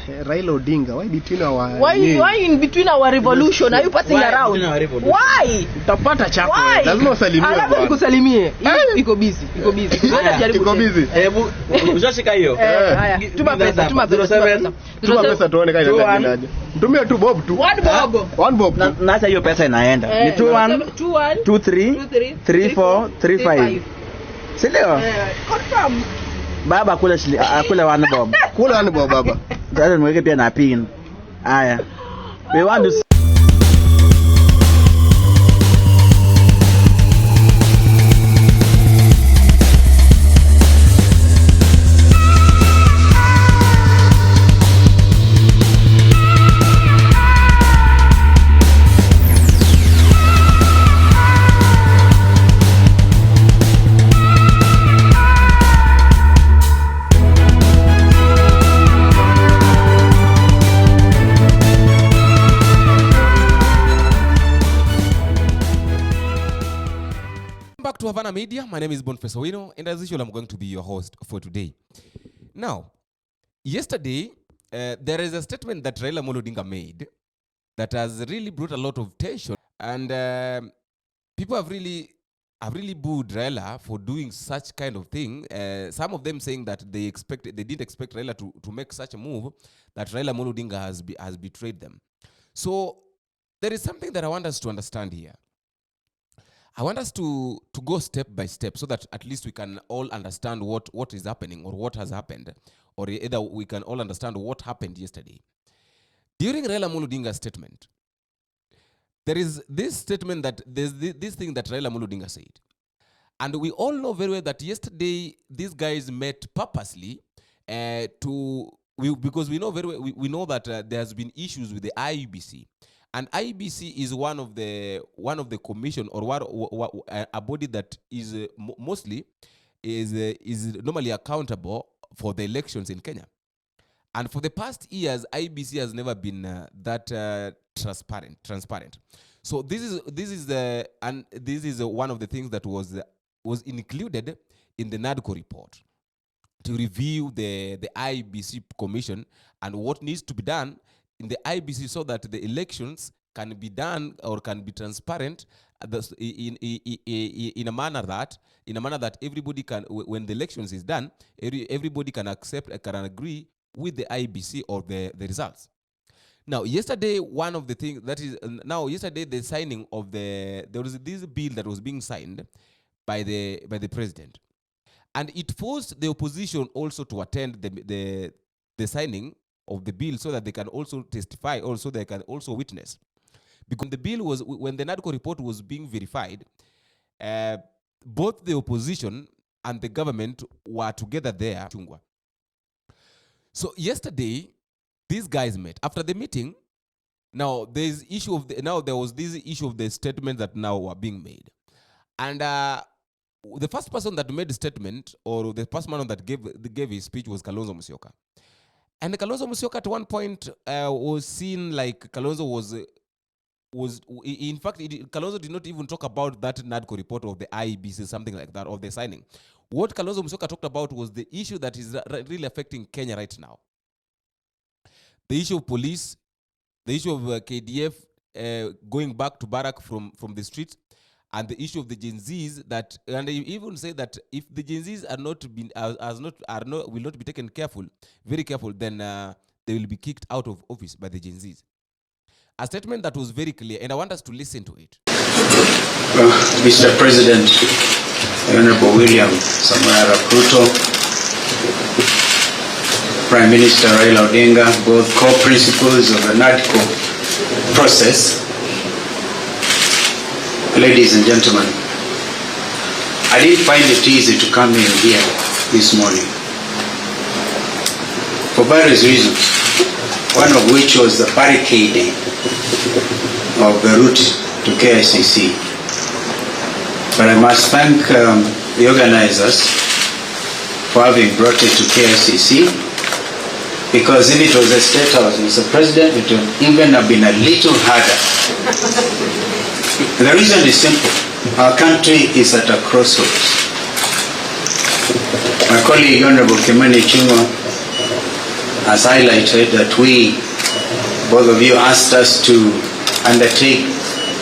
Raila Odinga, why between our why in between our revolution are you passing around? Why? Utapata chako. Lazima usalimie. Alafu nikusalimie. Iko busy. Iko busy. Hebu ushashika hiyo. Haya. Tuma pesa. Tuma pesa tuone kama inaendaje. Mtumie tu bob tu. One bob. Na hata hiyo pesa inaenda. Ni 21 23 34 35. Sindio? Confirm. Baba kule one bob. Kula one bob baba. Sasa mweke pia na pin. Haya. We want to to Havana Media. My name is Boniface Owino, and as usual, I'm going to be your host for today. Now, yesterday, there is a statement that Raila Odinga made that has really brought a lot of tension, and people have really booed Raila for doing such kind of thing. Some of them saying that they didn't expect Raila to make such a move, that Raila Odinga has betrayed them. So there is something that I want us to understand here. I want us to go step by step so that at least we can all understand what is happening or what has happened, or either we can all understand what happened yesterday. During Raila Odinga's statement, there is this statement that there's this thing that Raila Odinga said. And we all know very well that yesterday these guys met purposely because we know very well, we know that there has been issues with the IEBC. And IEBC is one of the commission or a body that is mostly is normally accountable for the elections in Kenya. And for the past years, IEBC has never been that transparent. So this is one of the things that was included in the Nadco report to review the IEBC commission and what needs to be done in the IEBC so that the elections can be done or can be transparent in a manner that everybody can, when the elections is done, everybody can accept, can agree with the IEBC or the results. Now, yesterday, one of the things yesterday the signing of there was this bill that was being signed by the president, and it forced the opposition also to attend the signing of the bill so that they can also testify, also they can also witness. Because the bill was, when the Nadco report was being verified, both the opposition and the government were together there. So yesterday, these guys met. After the meeting, now there was this issue of the statement that now were being made. And the first person that made the statement, or the first man that gave his speech, was Kalonzo Musyoka. And Kalonzo Musyoka at one point was seen like Kalonzo was in fact, Kalonzo did not even talk about that Nadco report of the IEBC, something like that, of the signing. What Kalonzo Musyoka talked about was the issue that is really affecting Kenya right now. The issue of police, the issue of KDF going back to barrack from the streets, and the issue of the Gen Zs and they even say that if the Gen Zs will not be taken very careful, then they will be kicked out of office by the Gen Zs. A statement that was very clear, and I want us to listen to it. Mr. President, Honorable William Samoei Ruto, Prime Minister Raila Odinga, both co-principals of the Nadco process, ladies and gentlemen, I didn't find it easy to come in here this morning for various reasons, one of which was the barricading of the route to KICC. But I must thank the organizers for having brought it to KICC, because if it was a state house, Mr. President, it would even have been a little harder. The reason is simple. Our country is at a crossroads. My colleague, Honorable Kimani Chungwa, has highlighted that both of you asked us to undertake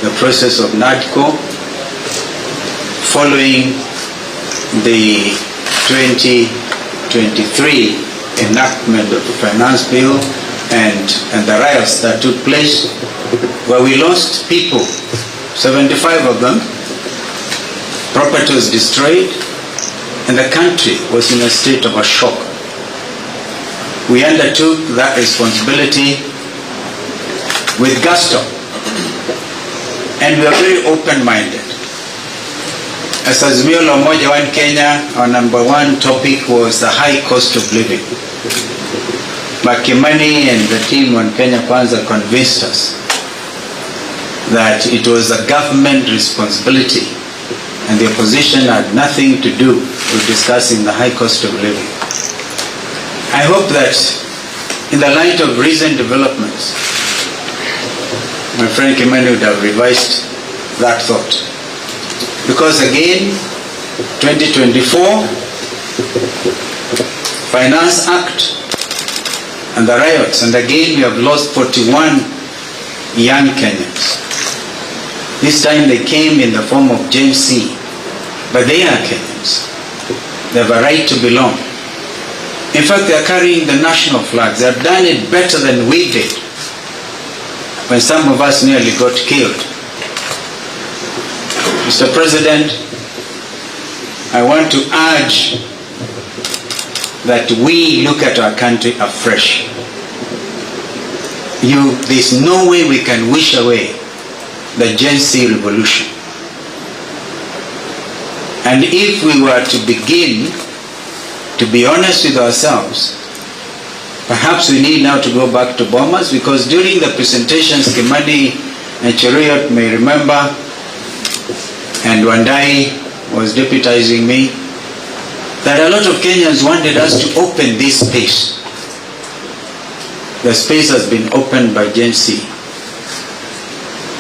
the process of Nadco following the 2023 enactment of the finance bill and the riots that took place, where we lost people, 75 of them, property was destroyed, and the country was in a state of a shock. We undertook that responsibility with gusto, and we are very open-minded. As Azimio la Umoja One Kenya, our number one topic was the high cost of living. Makimani and the team on Kenya Kwanza convinced us that it was a government responsibility and the opposition had nothing to do with discussing the high cost of living. I hope that in the light of recent developments, my friend Kimani would have revised that thought. Because again, 2024, Finance Act, and the riots, and again we have lost 41 young Kenyans. This time they came in the form of Gen Z, but they are Kenyans. They have a right to belong. In fact, they are carrying the national flags. They have done it better than we did when some of us nearly got killed. Mr. President, I want to urge that we look at our country afresh. There's no way we can wish away the Gen Z revolution. And if we were to begin to be honest with ourselves, perhaps we need now to go back to Bomas, because during the presentations, Kimani and Cheruiyot may remember, and Wandai was deputizing me, that a lot of Kenyans wanted us to open this space. The space has been opened by Gen Z.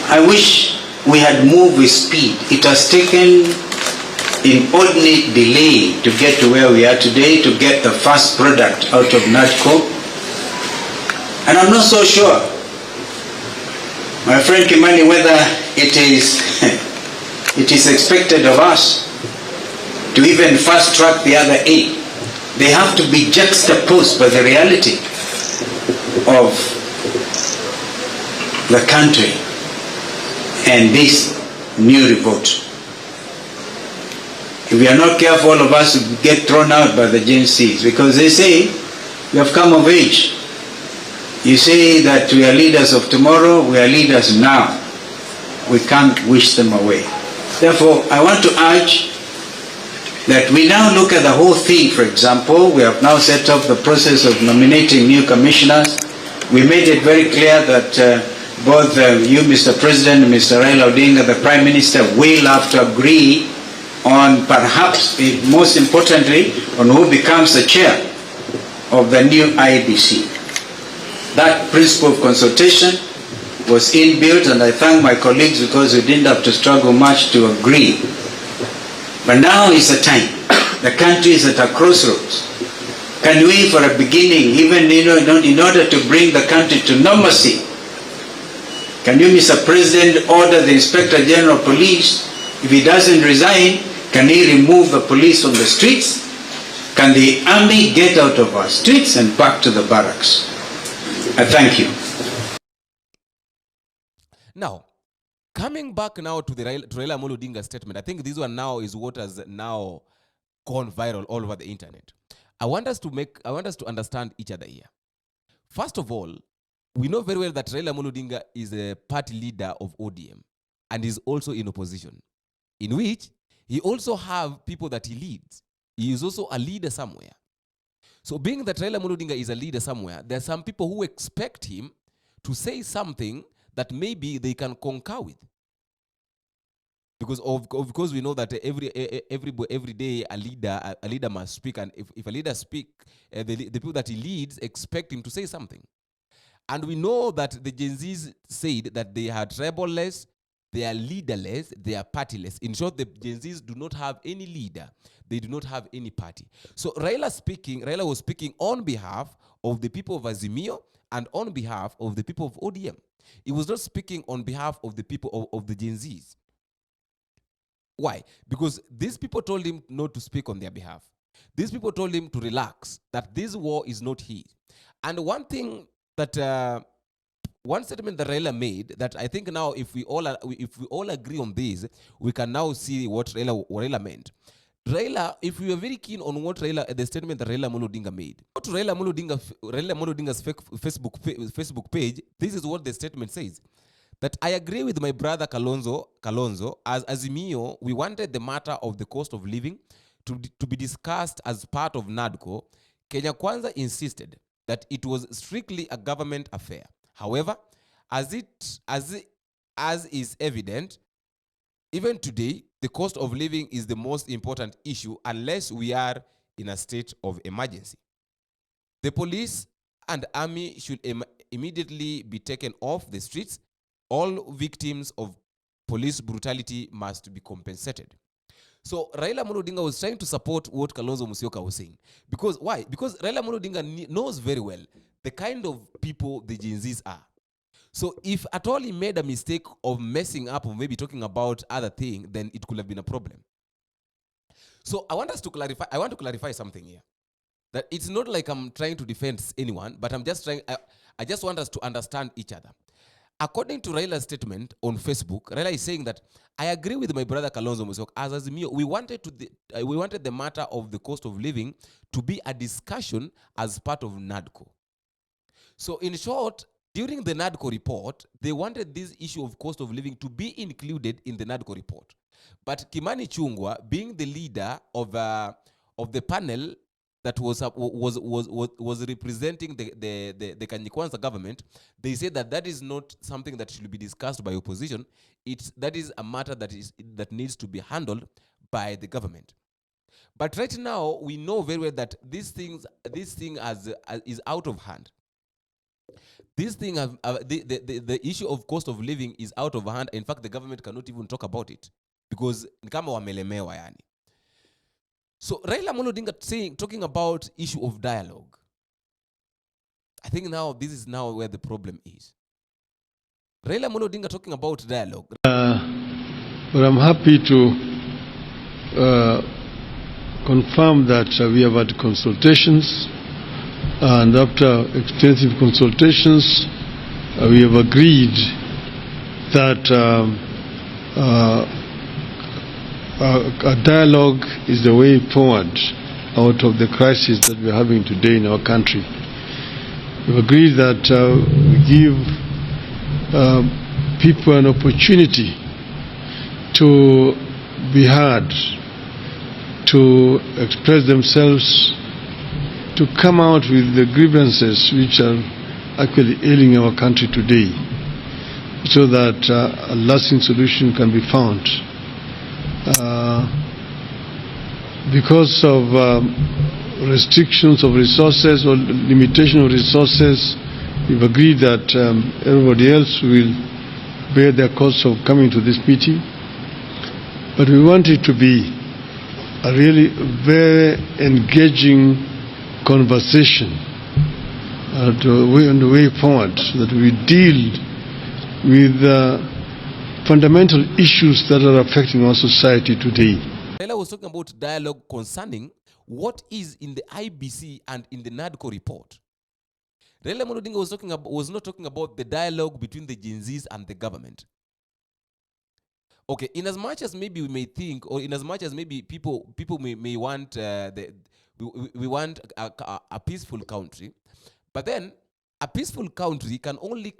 I wish we had moved with speed. It has taken inordinate delay to get to where we are today, to get the first product out of Nadco. And I'm not so sure, my friend Kimani, whether it is expected of us to even fast track the other 8. They have to be juxtaposed by the reality of the country and this new revolt. If we are not careful, all of us will get thrown out by the Gen Zs, because they say we have come of age. You say that we are leaders of tomorrow, we are leaders now. We can't wish them away. Therefore, I want to urge that we now look at the whole thing. For example, we have now set up the process of nominating new commissioners. We made it very clear that both you, Mr. President, and Mr. Raila Odinga, the Prime Minister, will have to agree on, perhaps most importantly, on who becomes the chair of the new IBC. That principle of consultation was inbuilt, and I thank my colleagues because we didn't have to struggle much to agree. But now is the time. The country is at a crossroads. Can we, for a beginning, even in order to bring the country to normalcy, can you, Mr. President, order the Inspector General of Police, if he doesn't resign, can he remove the police from the streets? Can the army get out of our streets and back to the barracks? I thank you. Now, coming back now to the Raila Odinga statement, I think this one now is what has now gone viral all over the internet. I want us to understand each other here. First of all, we know very well that Raila Odinga is a party leader of ODM and is also in opposition, in which he also have people that he leads. He is also a leader somewhere. So being that Raila Odinga is a leader somewhere, there are some people who expect him to say something that maybe they can concur with. Because of course we know that every day a leader must speak, and if a leader speak, the people that he leads expect him to say something. And we know that the Gen Zs said that they had rebellers they are leaderless, they are partyless. In short, the Gen Zs do not have any leader. They do not have any party. So Raila was speaking on behalf of the people of Azimio and on behalf of the people of ODM. He was not speaking on behalf of the people of the Gen Zs. Why? Because these people told him not to speak on their behalf. These people told him to relax, that this war is not his. And one thing that, one statement that Raila made, that I think now if we all agree on this, we can now see what Raila meant. Raila, if we are very keen on what the statement that Raila Odinga made, go to Raila Odinga's Facebook page. This is what the statement says. That I agree with my brother Kalonzo, as Azimio, we wanted the matter of the cost of living to be discussed as part of Nadco. Kenya Kwanza insisted that it was strictly a government affair. However, as is evident, even today, the cost of living is the most important issue unless we are in a state of emergency. The police and army should immediately be taken off the streets. All victims of police brutality must be compensated. So Raila Odinga was trying to support what Kalonzo Musyoka was saying. Because why? Because Raila Odinga knows very well the kind of people the Gen Zs are. So if at all he made a mistake of messing up or maybe talking about other thing, then it could have been a problem. So I want to clarify something here. That it's not like I'm trying to defend anyone, but I'm just I just want us to understand each other. According to Raila's statement on Facebook, Raila is saying that I agree with my brother Kalonzo Musyoka. As Azimio, we wanted the matter of the cost of living to be a discussion as part of Nadco. So in short, during the Nadco report, they wanted this issue of cost of living to be included in the Nadco report. But Kimani Chungwa, being the leader of the panel that was representing the Kenya Kwanza government, they said that is not something that should be discussed by opposition. That is a matter that needs to be handled by the government. But right now, we know very well that this thing is out of hand. This thing, the issue of cost of living is out of hand. In fact, the government cannot even talk about it because kama wamelemewa yani. So Raila Odinga talking about issue of dialogue. I think now this is now where the problem is. Raila Odinga talking about dialogue. But I'm happy to confirm that we have had consultations, and after extensive consultations, we have agreed that a dialogue is the way forward out of the crisis that we're having today in our country. We've agreed that we give people an opportunity to be heard, to express themselves, to come out with the grievances which are actually ailing our country today, so that a lasting solution can be found. Because of restrictions of resources or limitation of resources, we've agreed that everybody else will bear the cost of coming to this meeting. But we want it to be a really very engaging conversation on the way forward, so that we deal with fundamental issues that are affecting our society today. Raila was talking about dialogue concerning what is in the IBC and in the Nadco report. Raila Odinga was not talking about the dialogue between the Gen Zs and the government. Okay, in as much as maybe we may think, or in as much as maybe people may want we want a peaceful country, but then a peaceful country can only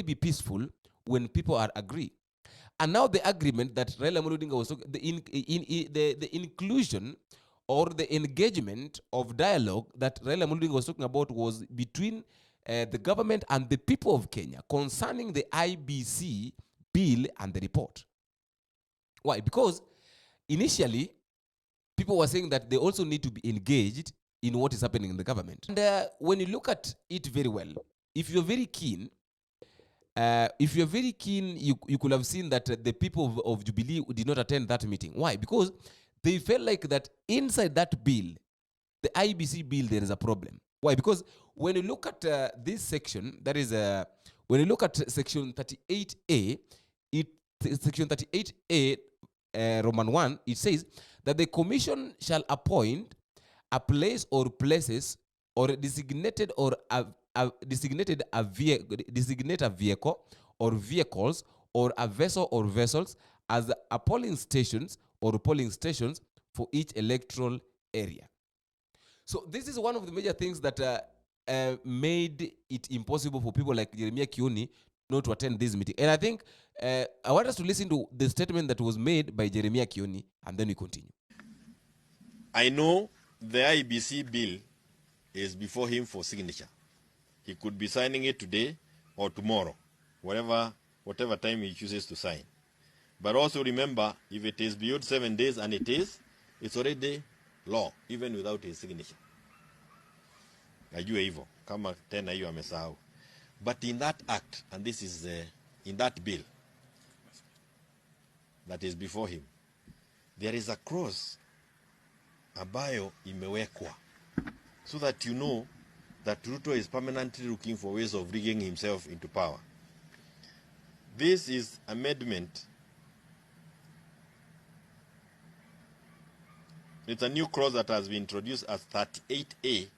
be peaceful when people are agree. And now the agreement that Raila Odinga was talking, the inclusion or the engagement of dialogue that Raila Odinga was talking about was between the government and the people of Kenya concerning the IBC bill and the report. Why? Because initially, people were saying that they also need to be engaged in what is happening in the government. And when you look at it very well, if you're very keen, if you're very keen, you could have seen that the people of Jubilee did not attend that meeting. Why? Because they felt like that inside that bill, the IBC bill, there is a problem. Why? Because when you look at this section, that is, when you look at section 38A, section 38A, Roman 1, it says that the commission shall appoint a place or places or designated or designate a vehicle or vehicles or a vessel or vessels as a polling stations or polling stations for each electoral area. So this is one of the major things that made it impossible for people like Jeremiah Kioni not to attend this meeting. And I think I want us to listen to the statement that was made by Jeremiah Kioni, and then we continue. I know the IBC bill is before him for signature. He could be signing it today or tomorrow, whatever time he chooses to sign. But also remember, if it is beyond 7 days, and it's already law, even without his signature. Najua hivyo, kama tena hiyo amesahau. But in that act, and this is in that bill that is before him, there is a clause ambayo imewekwa, so that you know that Ruto is permanently looking for ways of rigging himself into power. This is amendment. It's a new clause that has been introduced as 38A,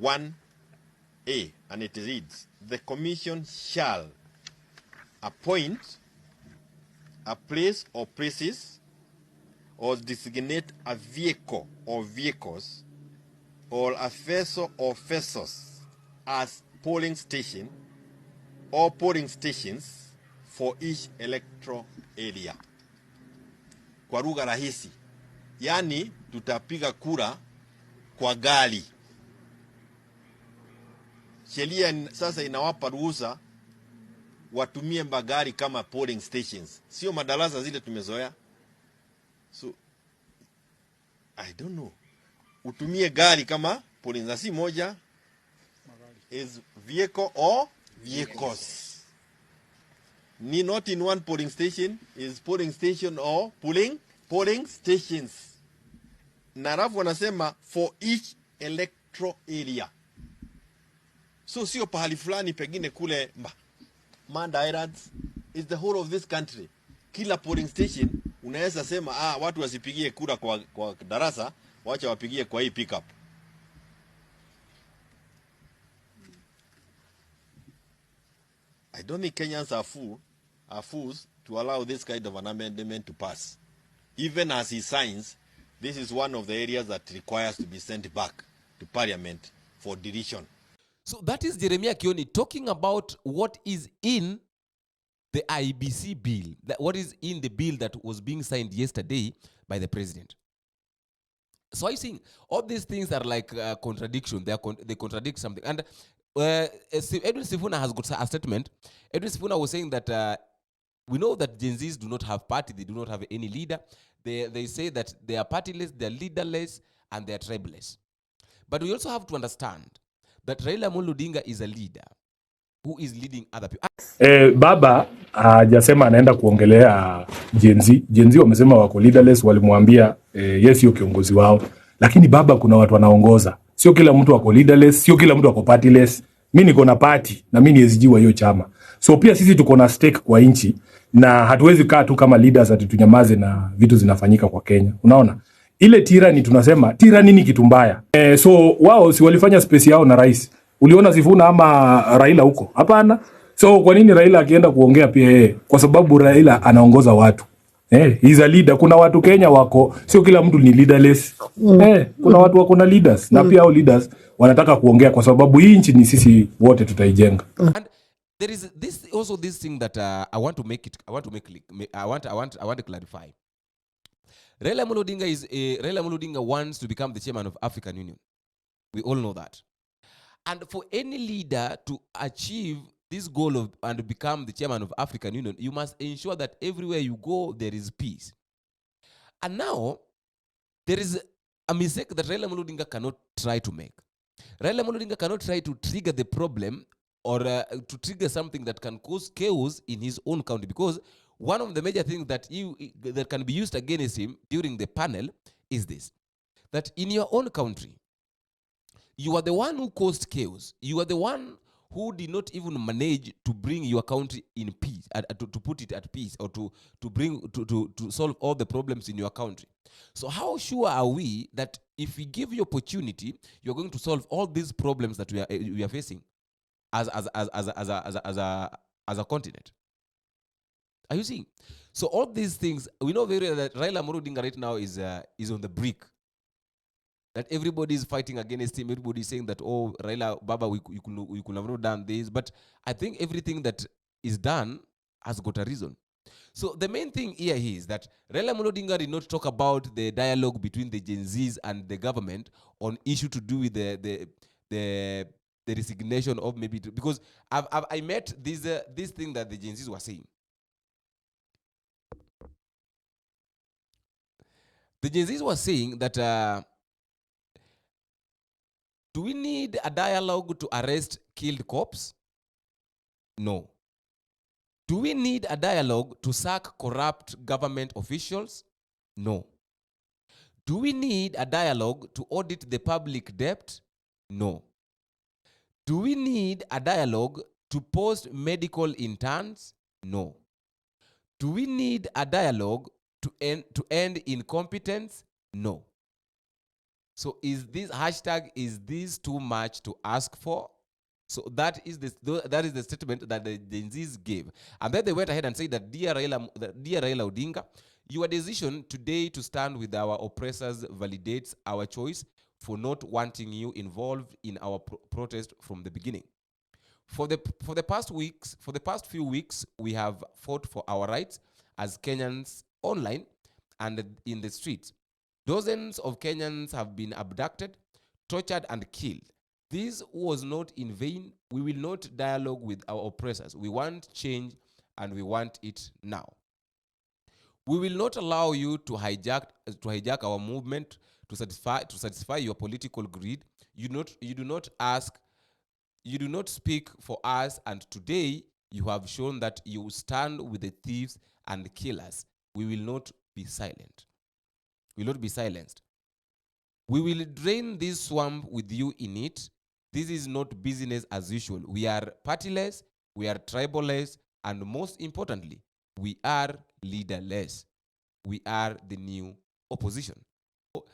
1A, and it reads, the commission shall appoint a place or places or designate a vehicle or vehicles or a vessel or vessels as polling station or polling stations for each electoral area. Kwa lugha rahisi, yani tutapiga kura kwa gari. Sheria sasa inawapa ruhusa watumie magari kama polling stations, sio madarasa zile tumezoea. So I don't know, utumie gari kama polling station moja is vehicle or vehicles. Ni not in one polling station, is polling station or polling stations. Na rafu wanasema for each electoral area. So sio pahali fulani pengine kule Manda Islands, is the whole of this country. Kila polling station unaweza sema watu wasipigie kura kwa darasa, wacha wapigie kwa hii pickup. I don't think Kenyans are fools to allow this kind of an amendment to pass. Even as he signs, this is one of the areas that requires to be sent back to Parliament for deletion. So that is Jeremiah Kioni talking about what is in the IBC bill, what is in the bill that was being signed yesterday by the president. So I think all these things are like contradiction. They contradict something. And Edwin Sifuna has got a statement. Edwin Sifuna was saying that we know that Gen Zs do not have party. They do not have any leader. They say that they are partyless, they are leaderless, and they are tribeless. But we also have to understand that Raila Odinga is a leader who is leading other people. Baba hajasema anaenda kuongelea Gen Z. Gen Z wamesema wako leaderless, walimwambia yes sio kiongozi wao. Lakini baba kuna watu wanaongoza. Sio kila mtu wako leaderless, sio kila mtu wako partyless. Mimi niko na party na mimi ni SG wa hiyo chama. So pia sisi tuko na stake kwa nchi na hatuwezi kaa tu kama leaders ati tunyamaze na vitu zinafanyika kwa Kenya. Unaona? Ile tyranny tunasema, tyranny ni kitu mbaya. So wao si walifanya space yao na rais. Uliona Sifuna ama Raila huko? Hapana. So kwa nini Raila akienda kuongea pia yeye? Kwa sababu Raila anaongoza watu. He's a leader. Kuna watu Kenya wako, sio kila mtu ni leaderless. Kuna watu wako na leaders. Na pia hao leaders wanataka kuongea kwa sababu hii nchi ni sisi wote tutaijenga. And there is this thing that I want to clarify. Raila Odinga wants to become the chairman of African Union. We all know that. And for any leader to achieve this goal and become the chairman of African Union, you must ensure that everywhere you go, there is peace. And now, there is a mistake that Raila Odinga cannot try to make. Raila Odinga cannot try to trigger the problem or to trigger something that can cause chaos in his own country. Because one of the major things that can be used against him during the panel is this: that in your own country, you are the one who caused chaos. You are the one who did not even manage to bring your country in peace, to put it at peace, or to solve all the problems in your country. So how sure are we that if we give you opportunity, you're going to solve all these problems that we are facing as a continent? Are you seeing? So all these things, we know very well that Raila Odinga right now is on the brink. That everybody is fighting against him. Everybody is saying that, oh, Raila, Baba, we could have not done this. But I think everything that is done has got a reason. So the main thing here is that Raila Odinga did not talk about the dialogue between the Gen Zs and the government on issue to do with the resignation of maybe, because I met this thing that the Gen Zs were saying. The Gen Zs were saying that do we need a dialogue to arrest killed cops? No. Do we need a dialogue to sack corrupt government officials? No. Do we need a dialogue to audit the public debt? No. Do we need a dialogue to post medical interns? No. Do we need a dialogue to end incompetence? No. So is this too much to ask for? So that is the statement that the Gen Zs gave. And then they went ahead and said that, dear Raila Odinga, your decision today to stand with our oppressors validates our choice for not wanting you involved in our protest from the beginning. For the past few weeks, we have fought for our rights as Kenyans online and in the streets. Dozens of Kenyans have been abducted, tortured, and killed. This was not in vain. We will not dialogue with our oppressors. We want change, and we want it now. We will not allow you to hijack our movement to satisfy your political greed. You do not speak for us, and today you have shown that you stand with the thieves and killers. We will not be silent. We will not be silenced. We will drain this swamp with you in it. This is not business as usual. We are partyless, we are tribalist, and most importantly, we are leaderless. We are the new opposition. So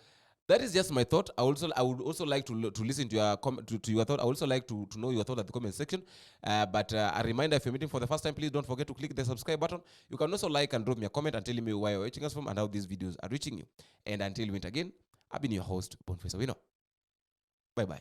that is just my thought. I would also like to listen to your thought. I would also like to know your thought at the comment section. But a reminder, if you're meeting for the first time, please don't forget to click the subscribe button. You can also like and drop me a comment and tell me where you're watching us from and how these videos are reaching you. And until we meet again, I've been your host, Boniface Awino. Bye-bye.